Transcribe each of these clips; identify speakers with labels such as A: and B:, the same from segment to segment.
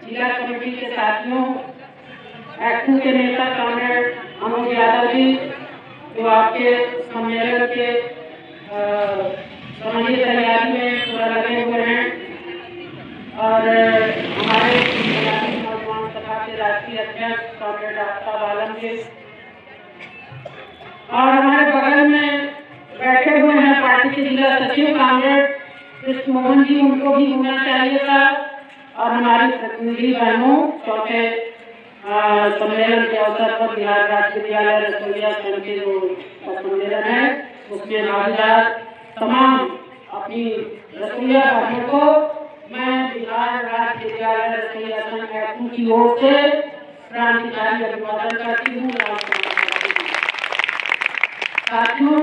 A: जिला कमेटी के साथियों, एक्टिंग के नेता कॉमरेड अमोद यादव जी, जो आपके सम्मेलन के समन्वय तैयारी में पूरा लगे हुए हैं, और हमारे नौजवान सभा के राष्ट्रीय अध्यक्ष कॉमरेड आफ्ताब आलम जी, और हमारे बगल में बैठे हुए हैं पार्टी के जिला सचिव कॉमरेड कृष्ण मोहन जी, उनको भी होना चाहिए था, और हमारी प्रतिनिधि बहनों, चौथे सम्मेलन के अवसर पर बिहार राज्य विद्यालय रसोईया संघ के जो सम्मेलन है उसमें भागीदार तमाम अपनी रसोईया बहनों को मैं बिहार राज्य विद्यालय रसोईया संघ की ओर से क्रांतिकारी अभिवादन करती हूँ। साथियों,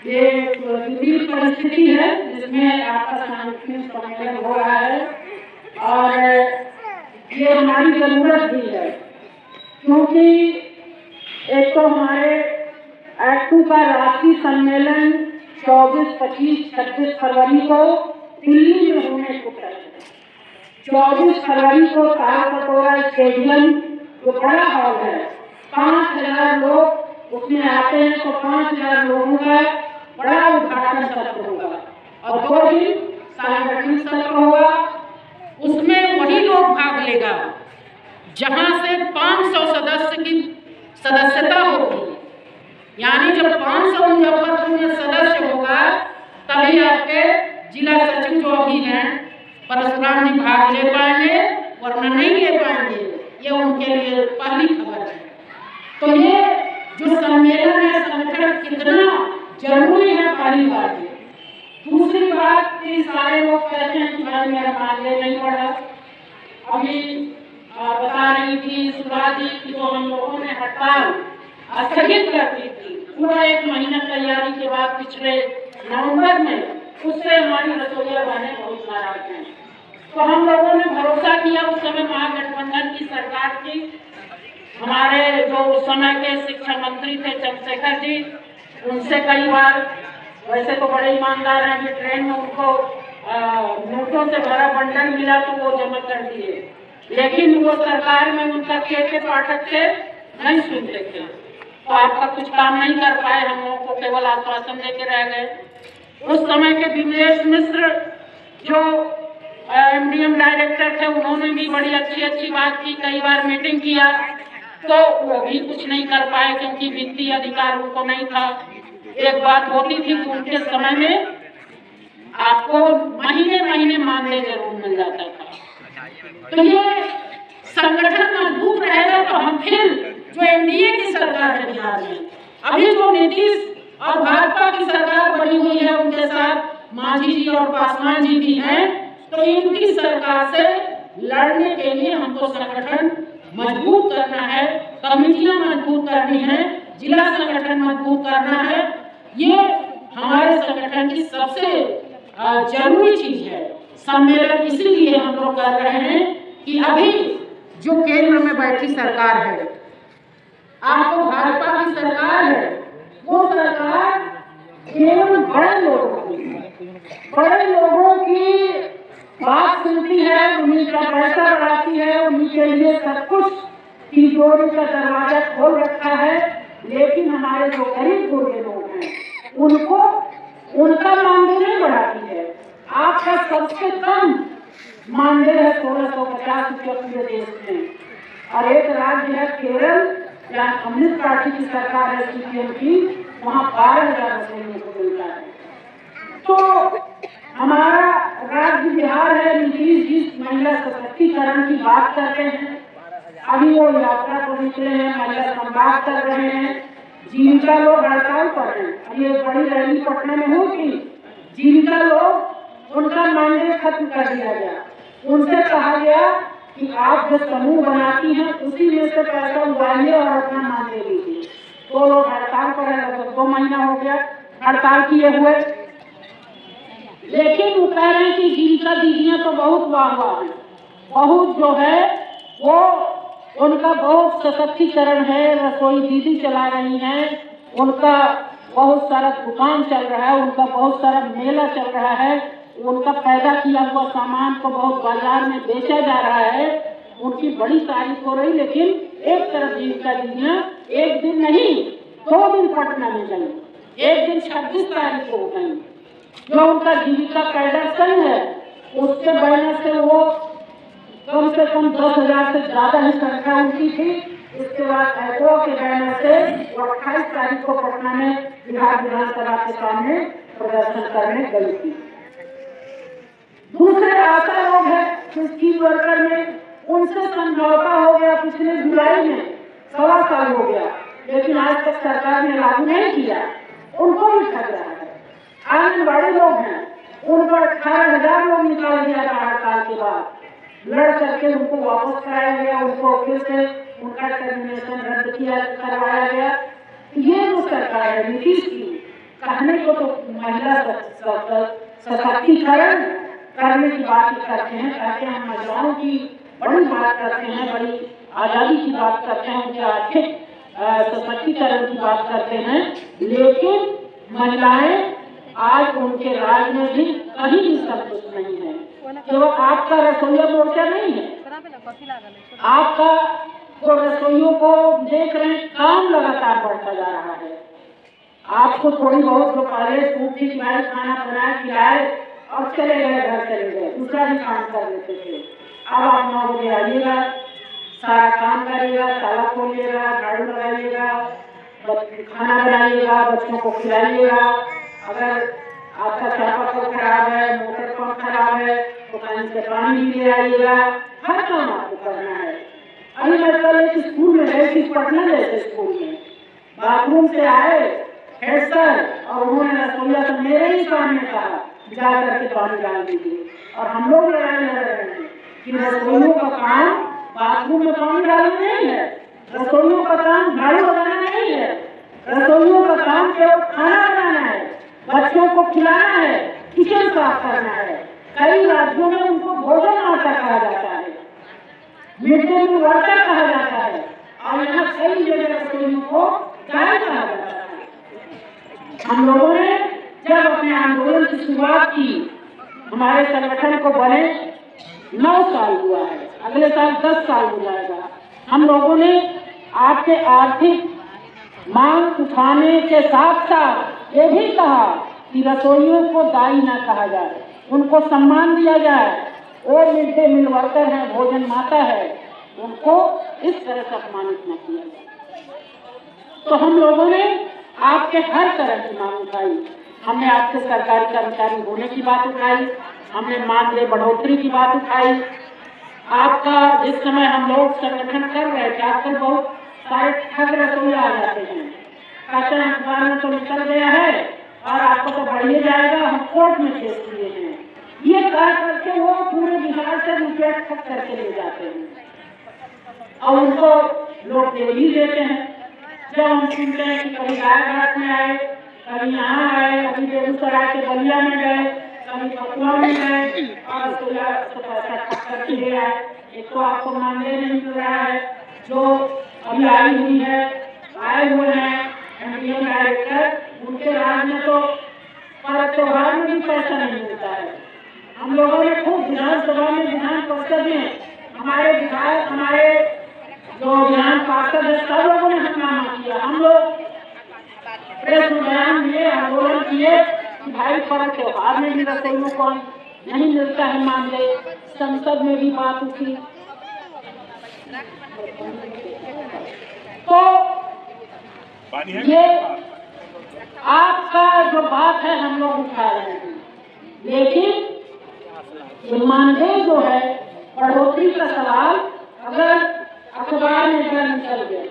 A: ये विपरीत परिस्थिति है जिसमें आपका सांस्कृतिक सम्मेलन हो रहा है, और ये हमारी जरूरत भी है, क्योंकि एक तो हमारे एक्टू का राष्ट्रीय सम्मेलन 24, 25, 26 फरवरी को दिल्ली में होने को है। 24 फरवरी को तालकटोरा स्टेडियम जो बड़ा हॉल है, 5000 लोग उसमें आते हैं, तो 5000 लोगों का बड़ा उद्घाटन सत्र होगा, और 2 दिन सांगठनिक सत्र होगा। उसमें वही लोग भाग लेगा जहां से 500 सदस्य की सदस्यता होगी, यानी जब 500 मुजफ्फरपुर में सदस्य होगा तभी आपके जिला सचिव जो अभी हैं परशुराम जी भाग ले पाएंगे, वरना नहीं ले पाएंगे। ये उनके लिए पहली खबर है। तो ये जो सम्मेलन है, संगठन कितना जरूरी है, पहली बात। दूसरी बात कि सारे लोग कहते हैं कि भाई मेरा मानदेय नहीं बढ़ा। अभी बता रही थी सुधा जी की जो हम लोगों ने हड़ताल स्थगित कर दी थी पूरा 1 महीना तैयारी के बाद पिछले नवंबर में, उससे हमारी रसोईया बहनें बहुत नाराज हैं। तो हम लोगों ने भरोसा किया, उस समय महागठबंधन की सरकार थी, हमारे जो उस समय के शिक्षा मंत्री थे चंद्रशेखर जी, उनसे कई बार, वैसे तो बड़े ईमानदार हैं, कि ट्रेन में उनको नोटों से भरा बंडल मिला तो वो जमा कर दिए, लेकिन वो सरकार में उनका के पाठक थे, नहीं सुनते थे, तो आपका कुछ काम नहीं कर पाए, हम लोगों को केवल आश्वासन देके रह गए। उस समय के विमलेश मिश्र जो MDM डायरेक्टर थे, उन्होंने भी बड़ी अच्छी बात की, कई बार मीटिंग किया, तो वो भी कुछ नहीं कर पाए, क्योंकि वित्तीय अधिकार उनको नहीं था। एक बात होती थी कि उनके समय में आपको महीने मानदेय जरूर मिल जाता था। तो ये संगठन मजबूत रहेगा तो हम फिर जो NDA की सरकार है बिहार में, अभी जो नीतीश और भाजपा की सरकार बनी हुई है, उनके साथ मांझी जी और पासवान जी भी हैं, तो इनकी सरकार से लड़ने के लिए हमको संगठन मजबूत करना है, कमेटियां मजबूत करनी है, जिला संगठन मजबूत करना है। ये हमारे संगठन की सबसे जरूरी चीज है। सम्मेलन इसीलिए हम लोग कर रहे हैं कि अभी जो केंद्र में बैठी सरकार है, आपको भाजपा की सरकार है, वो सरकार केवल बड़े लोगों की बात सुनती है, उन्हीं का पैसा बढ़ाती है, उन्हीं के लिए सब कुछ तिजोरी का दरवाजा खोल रखा है, लेकिन हमारे जो गरीब गुरबे लोग हैं उनको उनका मानदेय नहीं बढ़ाती है। आपका सबसे कम मानदेय है 1650 रुपये पूरे देश में, और एक राज्य है केरल, जहाँ कम्युनिस्ट पार्टी की सरकार है CPM की, वहाँ 12,000 रुपये को मिलता है। तो हमारा राज्य बिहार है, नीतीश जी महिला सशक्तिकरण की बात करते हैं, अभी वो यात्रा को निकले हैं, महिला संवाद कर रहे हैं, जीविका लोग हड़ताल पर हैं। अभी एक बड़ी रैली पटना में हुई, जीविका लोग उनका मानदेय खत्म कर दिया गया, उनसे कहा गया कि आप जो समूह बनाती हैं उसी में से पैसा उगाइए और अपना मानदेय लीजिए। तो लोग हड़ताल पर हैं, लगभग 2 महीना हो गया हड़ताल किए हुए, लेकिन वो कह रहे हैं कि जीविका दीदियां तो बहुत वाह है, बहुत जो है वो उनका बहुत सशक्तिकरण है, रसोई दीदी चला रही हैं, उनका बहुत सारा दुकान चल रहा है, उनका बहुत सारा मेला चल रहा है, उनका पैदा किया हुआ सामान को बहुत बाजार में बेचा जा रहा है, उनकी बड़ी तारीफ हो रही। लेकिन एक तरफ जीविका दीदियाँ एक दिन नहीं 2 दिन पटना में गई, एक दिन 26 तारीख को गई। जो उनका जीविका कैडर संघ है उसके बैनर से वो कम से कम 10,000 से ज्यादा ही संख्या उनकी थी। इसके बाद एग्रो के बैनर से 28 तारीख को पटना में बिहार विधानसभा के सामने प्रदर्शन करने गई थी। दूसरे आशा लोग हैं स्कीम वर्कर में, उनसे समझौता हो गया पिछले जुलाई में, 1.25 साल हो गया, लेकिन आज तक सरकार ने लागू नहीं किया। उनको भी ठग रहा है। आंगनबाड़ी लोग हैं, उनको 18,000 लोग निकाल दिया था 8 साल के बाद, लड़ करके उनको वापस कराया गया, उनको फिर से उनका टर्मिनेशन रद्द करवाया गया। ये जो सरकार है नीतीश की, कहने को तो महिला सशक्तिकरण करने की बात करते हैं, कहते हैं महिलाओं की बड़ी बात करते हैं, बड़ी आजादी की बात करते हैं, उनके आर्थिक सशक्तिकरण की बात करते हैं, लेकिन महिलाएं आज उनके राज में भी कहीं भी संतुष्ट नहीं है। केवल आपका रसोईया मोर्चा नहीं है, आपका तो रसोइयों को देख रहे हैं काम लगातार बढ़ता जा रहा है। आपको थोड़ी बहुत जो पहले सूप की खिलाई, खाना बनाए खिलाए और चले गए, घर चले गए, दूसरा भी काम कर लेते थे। अब आप 9 बजे आइएगा, सारा काम करिएगा, ताला खोलिएगा, झाड़ू लगाइएगा, खाना बनाइएगा, बच्चों को खिलाइएगा। अगर आपका चापाकल खराब है, मोटर पंप खराब है तो कहीं से पानी भी ले आइएगा, हर काम आपको करना है। अभी मैं कल एक स्कूल में गई थी, पटना जैसे स्कूल में, बाथरूम से आए हेड सर और उन्होंने रसोईया से मेरे ही सामने कहा जा करके पानी डाल दीजिए। और हम लोग लड़ाई लड़ रहे हैं कि रसोइयों का काम बाथरूम में पानी डालना नहीं है, रसोइयों का काम झाड़ू लगाना नहीं है, रसोइयों का काम केवल खाना बनाना है, बच्चों को खिलाना है, किचन साफ करना है। कई राज्यों में उनको भोजन आटा कहा जाता है, मिड डे मील वर्कर कहा जाता है, और यहाँ कई जगह रसोइयों को गाय कहा जाता है। हम लोगों ने जब अपने आंदोलन की शुरुआत की, हमारे संगठन को बने 9 साल हुआ है, अगले साल 10 साल हो जाएगा। हम लोगों ने आपके आर्थिक मांग उठाने के साथ साथ ये भी कहा कि रसोइयों को दाई न कहा जाए, उनको सम्मान दिया जाए। वो मिड डे मील वर्कर है, भोजन माता है, उनको इस तरह से अपमानित न किया जाए। तो हम लोगों ने आपके हर तरह की मांग उठाई। हमने आपसे सरकारी कर्मचारी होने की बात उठाई, हमने मानदेय बढ़ोतरी की बात उठाई। आपका जिस समय हम लोग संगठन कर रहे थे, आजकल बहुत सारे ठग रसोइया आ जाते हैं, कहते हैं अखबार में तो निकल गया है और आपको तो बढ़िए जाएगा, हम कोर्ट में केस किए हैं। ये कह करके वो पूरे बिहार से रुपया ठग करके ले जाते हैं और उनको लोग दे भी देते हैं। जब हम सुनते हैं कि कभी रायघाट में आए, कभी यहाँ आए, कभी बेगूसराय के बलिया में गए, कभी फतुआ में गए और पैसा ठग करके ले आए। एक तो आपको मानदेय नहीं मिल रहा है, जो अभी आई हुई है, आए हुए हैं एमडीएम डायरेक्टर, उनके राज में तो पर्व त्योहार में भी पैसा नहीं मिलता है। हम लोगों ने खूब विधानसभा में, विधान परिषद में हमारे विधायक, हमारे जो विधान पार्षद है, सब लोगों ने हंगामा किया। हम लोग प्रेस में बयान दिए, आंदोलन किए कि भाई पर्व त्योहार में भी रसोइयों को नहीं मिलता है मानदेय। संसद में भी बात उठी। तो ये आपका जो बात है हम लोग उठा रहे हैं, लेकिन ये मानदेय जो है, बढ़ोतरी का सवाल अगर अखबार में निकल गया,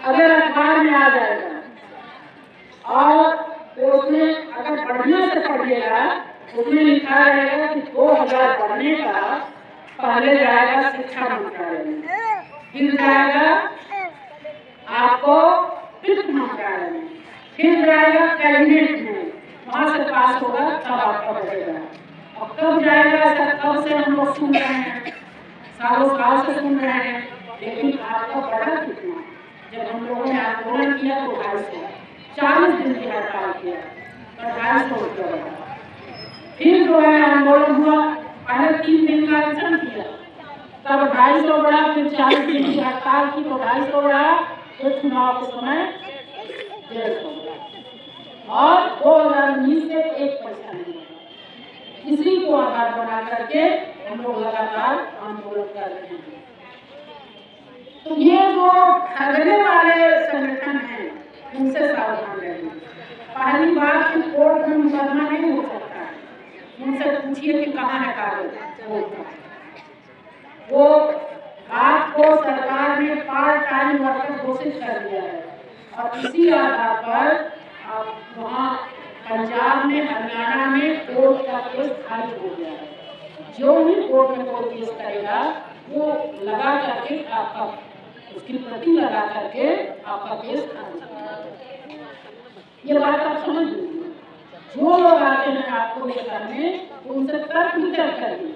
A: अगर अखबार में आ जाएगा और उसमें अगर बढ़िया से पढ़िएगा, उसमें लिखा रहेगा कि 2000 बढ़ने का पहले जाएगा शिक्षा मंत्रालय में, फिर जाएगा आपको वित्त मंत्रालय में, फिर जाएगा कैबिनेट में, वहां से पास होगा तब आपका बढ़ेगा। और कब जाएगा ऐसा कब से हम लोग सुन रहे हैं, सालों साल से सुन रहे हैं, लेकिन आपका बढ़ा कितना? जब हम लोगों ने आंदोलन किया तो 250, 40 दिन की हड़ताल किया तो 250 रुपया बढ़ा। फिर जो है आंदोलन हुआ, पहले 3 दिन का आंदोलन किया, तब 250 बढ़ा, फिर 40 दिन की हड़ताल की तो 250 बढ़ा, फिर चुनाव के समय 150 बढ़ा, और 2019 से 1 पैसा नहीं बढ़ा। इसी को आधार बना करके हम लोग लगातार आंदोलन कर रहे हैं। तो ये जो ठगने वाले संगठन हैं, उनसे सावधान रहिए। पहली बात कि कोर्ट में मुकदमा नहीं हो सकता है, उनसे पूछिए कि कहाँ है कागज। वो आपको सरकार ने पार्ट टाइम वर्कर घोषित कर दिया है, और इसी आधार पर वहाँ पंजाब में, हरियाणा में कोर्ट का केस खारिज हो गया है। जो भी कोर्ट में कोई केस करेगा वो लगा करके आपका, उसकी प्रति लगा करके आपका केस खारिज होगा। ये बात आप समझ लीजिए। जो लोग आते हैं आपको लेकर में, उनसे तर्क वितर्क करिए।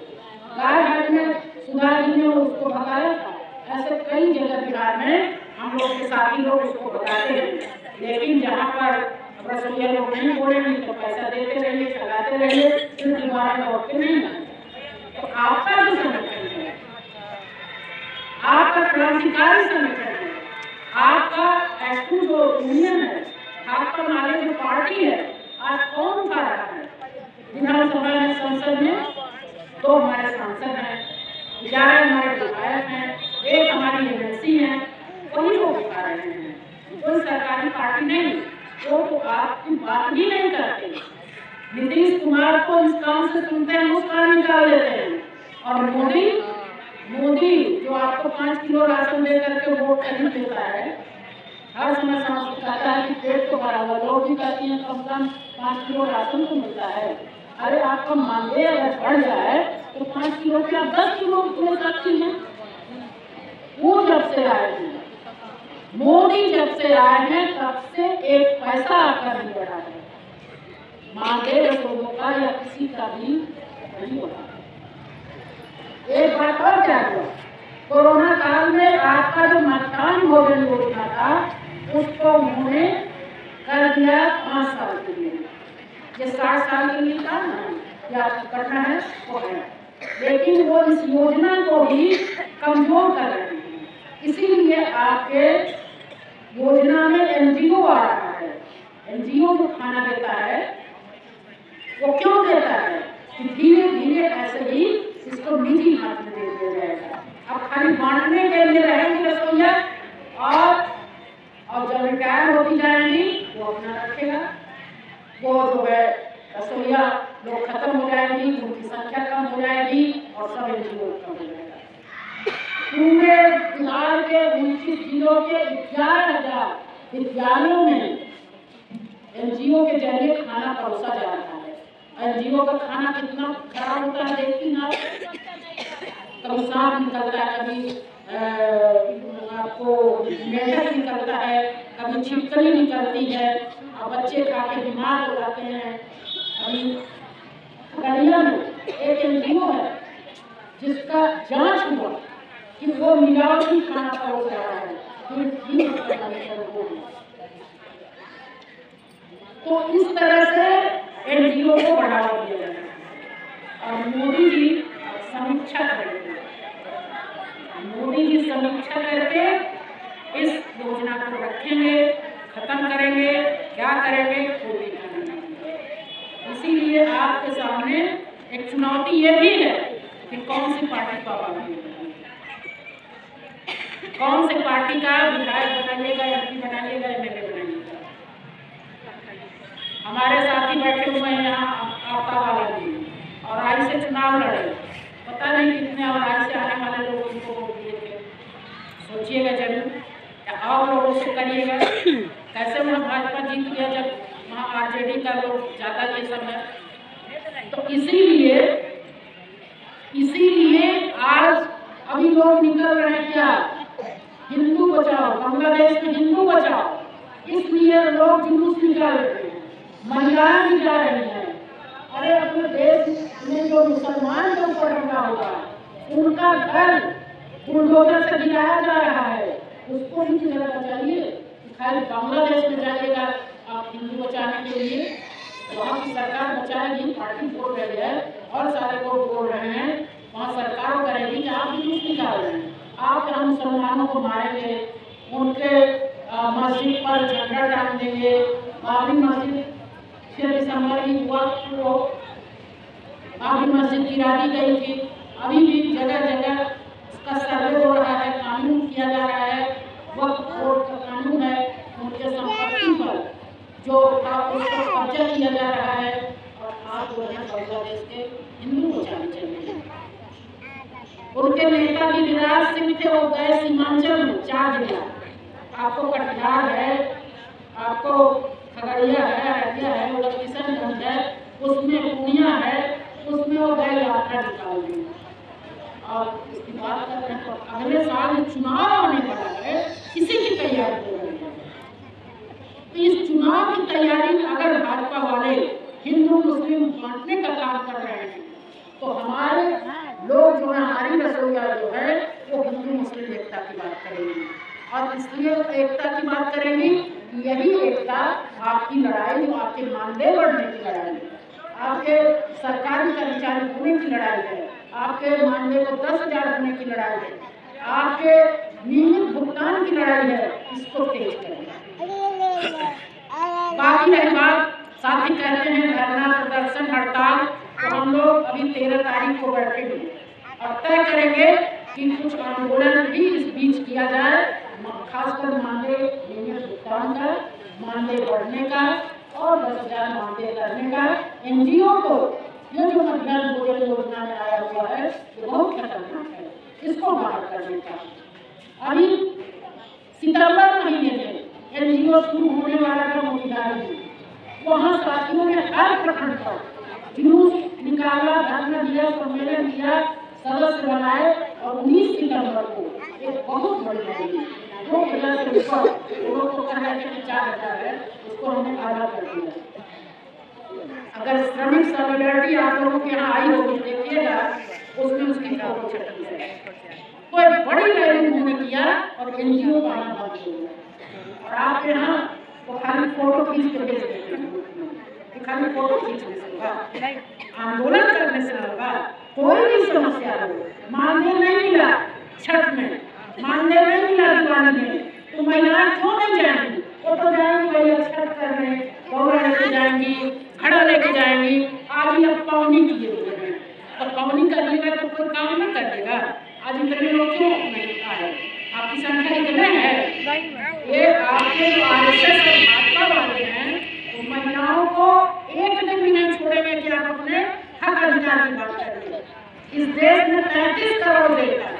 A: राजघाट में सुधा जी ने उसको भगाया था, ऐसे कई जगह बिहार में हम लोग के साथी लोग उसको बताते हैं, लेकिन जहाँ पर रसोईया लोग नहीं बोलेंगे तो पैसा देते रहिए, चलाते रहिए, फिर दोबारा लौटते नहीं आए। तो आपका जो संगठन है, आपका क्रांतिकारी संगठन है, आपका एक्टिव जो यूनियन है, आपका मालिक जो पार्टी है, आज कौन उठा रहा है? विधानसभा में, संसद में 2 हमारे सांसद हैं, 11 हमारे विधायक हैं, 1 हमारी एजेंसी है, वही लोग उठा रहे हैं। कोई सरकारी पार्टी नहीं, वो तो आपकी बात ही नहीं करते। नीतीश कुमार को इस काम से सुनते हैं, उस काम निकाल देते हैं, और मोदी जो आपको 5 किलो राशन दे करके वोट नहीं देता है, हर समय कहता है कि पेट तो भरा हुआ, लोग भी कहती हैं कम से कम 5 किलो राशन तो मिलता है। अरे आपका मानदेय अगर बढ़ जाए तो 5 किलो क्या 10 किलो ले सकती हैं। वो जब से आए हैं, मोदी जब से आए हैं, तब से 1 पैसा आकर नहीं बढ़ा है। मानदेय रसोइयों का या किसी का भी नहीं बढ़ा। एक बात और क्या हुआ, कोरोना काल में आपका जो मध्याह्न भोजन योजना था, उसको उन्होंने कर दिया 5 साल के लिए। ये 60 साल के लिए था ना, या करना है वो है, लेकिन वो इस योजना को भी कमजोर कर रहे हैं। इसीलिए आपके योजना में एनजीओ आ रहा है। एनजीओ जो खाना देता है, वो क्यों देता है कि धीरे धीरे ऐसे ही इसको निजी हाथ में दे दिया जाएगा। अब खाली बांटने के लिए रहेंगे रसोईया, और जब रिटायर होती जाएंगी वो अपना रखेगा। वो जो है रसोईया लोग खत्म हो जाएंगी, उनकी संख्या कम हो जाएगी, और सब एनजीओ कम हो जाएगा। पूरे बिहार के 29 जिलों के 11,000 विद्यालयों में एनजीओ के जरिए खाना परोसा जा रहा है। एनजीओ का खाना कितना खराब होता है देखती ना, कभी सांप निकलता है, कभी आपको मेढक निकलता है, कभी छिपकली निकलती है, और बच्चे खा के बीमार हो जाते हैं। अभी गलिया में एक एनजीओ है जिसका जांच हुआ कि वो मिलावटी खाना परोस रहा है। तो इस तरह से एनजीओ को बढ़ावा दिया जाए, और मोदी जी समीक्षा करेंगे। मोदी जी समीक्षा करके इस योजना को रखेंगे, खत्म करेंगे, क्या करेंगे कोई नहीं करेंगे। इसीलिए आपके सामने एक चुनौती ये भी है कि कौन सी पार्टी को आप कौन सी पार्टी का विधायक बनाइएगा, एमपी बनाइएगा, एमएलए बनाइएगा। हमारे साथी बैठे हुए हैं यहाँ आपका वाला भी, और आई से चुनाव लड़े, पता नहीं कितने और आई से आने वाले लोग उनको वोट दिए थे। सोचिएगा जरूर, और लोगों से करिएगा। कैसे वहाँ भाजपा जीत गया जब वहाँ आरजेडी का लोग ज़्यादा ये सब है। तो इसीलिए आज अभी लोग निकल रहे हैं क्या, हिंदू बचाओ, बांग्लादेश में हिंदू बचाओ, इसलिए लोग जुलूस निकाल रहे हैं, महिलाएं भी जा रही हैं। अरे अपने देश में जो मुसलमान जो ऊपर हमला होगा, उनका घर बुलडोजर से गिराया जा रहा है, उसको भी जरा बचाइए। खाली बांग्लादेश में जाइएगा आप हिंदू बचाने के लिए, वहाँ की सरकार बचाएगी, पार्टी बोल रही है और सारे लोग बोल रहे हैं, वहाँ सरकार करेगी कि आप जुलूस निकाल रहे हैं, आप यहाँ मुसलमानों को मारेंगे, उनके मस्जिद पर झंडा टांग देंगे। बाबरी मस्जिद 6 दिसंबर की वक्त को बाबरी मस्जिद गिरा दी गई थी, अभी भी जगह जगह उसका सर्वे हो रहा है, कानून किया जा रहा है, वक्त बोर्ड का कानून है, उनके संपत्ति पर जो उसको कब्जा किया जा रहा है। और आप जो है बांग्लादेश के हिंदू बचाने चाहिए। उनके नेता की गिरिराज सिंह थे, वो गए सीमांचल में 4 जिला, आपको कटिहार है, आपको खगड़िया है, अररिया है, किशनगंज है, उसमें पूर्णिया है, उसमें वो गए यात्रा निकालने। और इसकी बात कर रहे हैं तो अगले साल चुनाव होने वाला है, इसी की तैयारी हो रही है। तो इस चुनाव की तैयारी में अगर भाजपा वाले हिंदू मुस्लिम बांटने का काम कर रहे हैं तो हमारे लोग जो है, हमारी रसोईया जो है वो हिंदू मुस्लिम एकता की बात करेंगी। और इसलिए एकता की बात करेंगी, यही एकता आपकी लड़ाई, आपके मानदेय बढ़ने की लड़ाई, आपके सरकारी कर्मचारी होने की लड़ाई है, आपके मानदेय को 10,000 होने की लड़ाई है, आपके नियमित भुगतान की लड़ाई है, इसको तेज करें। बाकी रही बात, साथी कहते हैं धरना प्रदर्शन हड़ताल, तो हम लोग अभी 13 तारीख को बैठे हैं और तय करेंगे कि कुछ आंदोलन भी इस बीच किया जाए, खासकर मानदेय नियमित भुगतान का, मानदेय बढ़ने का और 10,000 मानदेय करने का। एनजीओ को ये जो मध्याह्न भोजन योजना में आया हुआ है ये बहुत खतरनाक है, इसको बाहर करने का। अभी सितंबर महीने में एनजीओ शुरू होने वाला था मोतीहारी में, वहाँ साथियों ने हर प्रखंड पर जुलूस निकाला, धरना दिया, सम्मेलन दिया, सदस्य बनाए और 19 सितंबर को एक बहुत बड़ी रैली 2 जिला से ऊपर लोगों को कहा कि 4,000 है, उसको हमने आधा कर दिया। अगर श्रमिक सॉलिडारिटी आप लोगों के यहाँ आई होगी देखिएगा, उसमें उसकी फोटो छपी है। कोई बड़ी रैली उन्होंने किया और एनजीओ का आना बंद हो गया। और आप यहाँ तो खाली फोटो खींच के भेज देते हैं, खाली फोटो खींचने से होगा, आंदोलन करने से होगा। कोई भी समस्या हो, मानदेय नहीं मिला छठ में, मानदेय नहीं मिला दिवाली में, तो महिलाएं क्यों नहीं जाएंगी? वो तो जाएंगी भैया छठ करने, दौरा लेके जाएंगी, घड़ा लेके जाएंगी। आज ही अब पवनी किए हुए हैं, और पवनी करिएगा तो कोई काम नहीं करेगा। आज इतने लोग क्यों नहीं आए? आपकी संख्या इतने है, ये आपके जो आरएसएस और भाजपा वाले हैं तो महिलाओं को एक दिन भी नहीं छोड़ेंगे कि आप अपने हक अधिकार की बात करेंगे। इस देश में 35 करोड़ देता है,